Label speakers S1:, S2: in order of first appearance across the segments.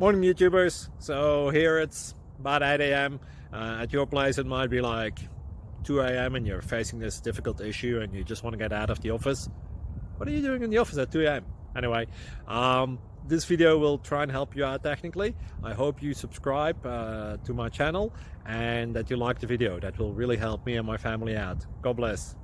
S1: Morning YouTubers. So here it's about 8 a.m. At your place it might be like 2 a.m. and you're facing this difficult issue and you just want to get out of the office. What are you doing in the office at 2 a.m.? Anyway, this video will try and help you out technically. I hope you subscribe to my channel and that you like the video. That will really help me and my family out. God bless.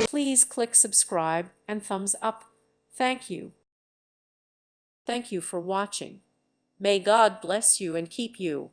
S2: Please click subscribe and thumbs up. Thank you. Thank you for watching. May God bless you and keep you.